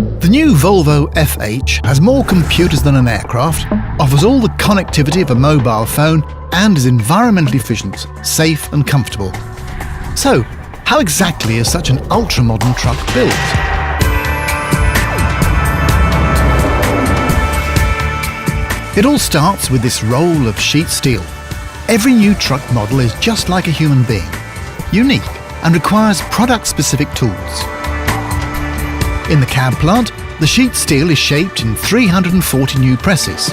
The new Volvo FH has more computers than an aircraft, offers all the connectivity of a mobile phone, and is environmentally efficient, safe and comfortable. So, how exactly is such an ultra-modern truck built? It all starts with this roll of sheet steel. Every new truck model is just like a human being, unique and requires product-specific tools. In the cab plant, the sheet steel is shaped in 340 new presses.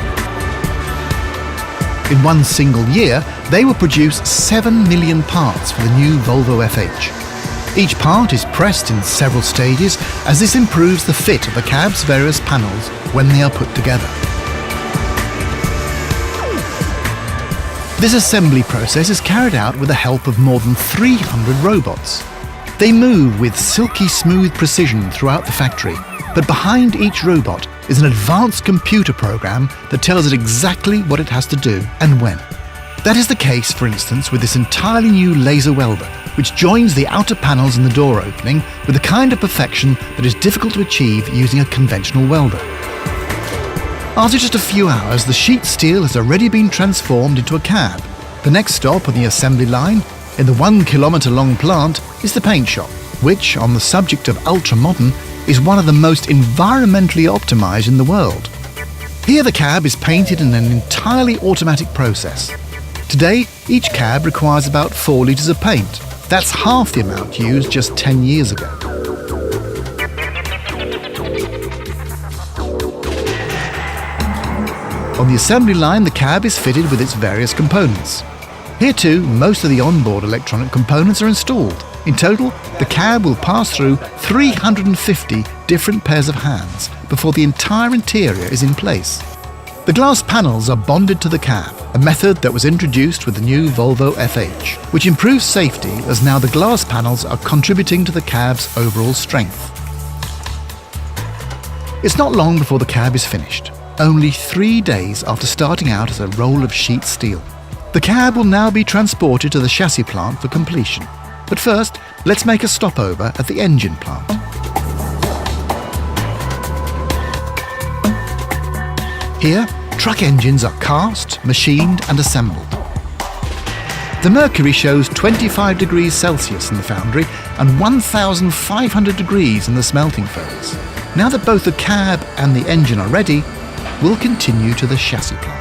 In one single year, they will produce 7 million parts for the new Volvo FH. Each part is pressed in several stages as this improves the fit of the cab's various panels when they are put together. This assembly process is carried out with the help of more than 300 robots. They move with silky smooth precision throughout the factory, but behind each robot is an advanced computer program that tells it exactly what it has to do and when. That is the case, for instance, with this entirely new laser welder, which joins the outer panels in the door opening with the kind of perfection that is difficult to achieve using a conventional welder. After just a few hours, the sheet steel has already been transformed into a cab. The next stop on the assembly line, in the 1 kilometre-long plant, is the paint shop, which, on the subject of ultra-modern, is one of the most environmentally optimised in the world. Here the cab is painted in an entirely automatic process. Today, each cab requires about 4 litres of paint. That's half the amount used just 10 years ago. On the assembly line, the cab is fitted with its various components. Here too, most of the onboard electronic components are installed. In total, the cab will pass through 350 different pairs of hands before the entire interior is in place. The glass panels are bonded to the cab, a method that was introduced with the new Volvo FH, which improves safety as now the glass panels are contributing to the cab's overall strength. It's not long before the cab is finished, only 3 days after starting out as a roll of sheet steel. The cab will now be transported to the chassis plant for completion. But first, let's make a stopover at the engine plant. Here, truck engines are cast, machined and assembled. The mercury shows 25 degrees Celsius in the foundry and 1,500 degrees in the smelting furnace. Now that both the cab and the engine are ready, we'll continue to the chassis plant.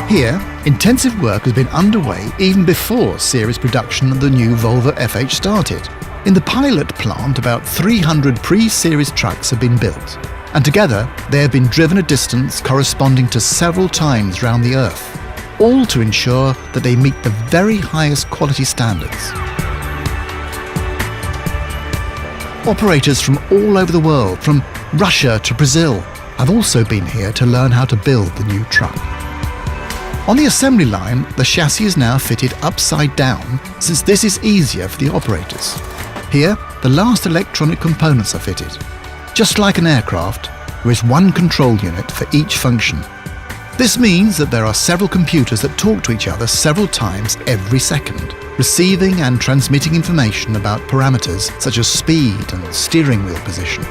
Here, intensive work has been underway even before series production of the new Volvo FH started. In the pilot plant, about 300 pre-series trucks have been built, and together they have been driven a distance corresponding to several times round the Earth, all to ensure that they meet the very highest quality standards. Operators from all over the world, from Russia to Brazil, have also been here to learn how to build the new truck. On the assembly line, the chassis is now fitted upside down, since this is easier for the operators. Here, the last electronic components are fitted. Just like an aircraft, there is one control unit for each function. This means that there are several computers that talk to each other several times every second, receiving and transmitting information about parameters such as speed and steering wheel position.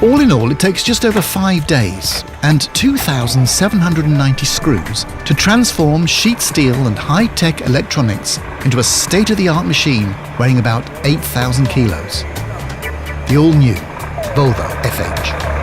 All in all, it takes just over 5 days and 2,790 screws to transform sheet steel and high-tech electronics into a state-of-the-art machine weighing about 8,000 kilos. The all-new Volvo FH.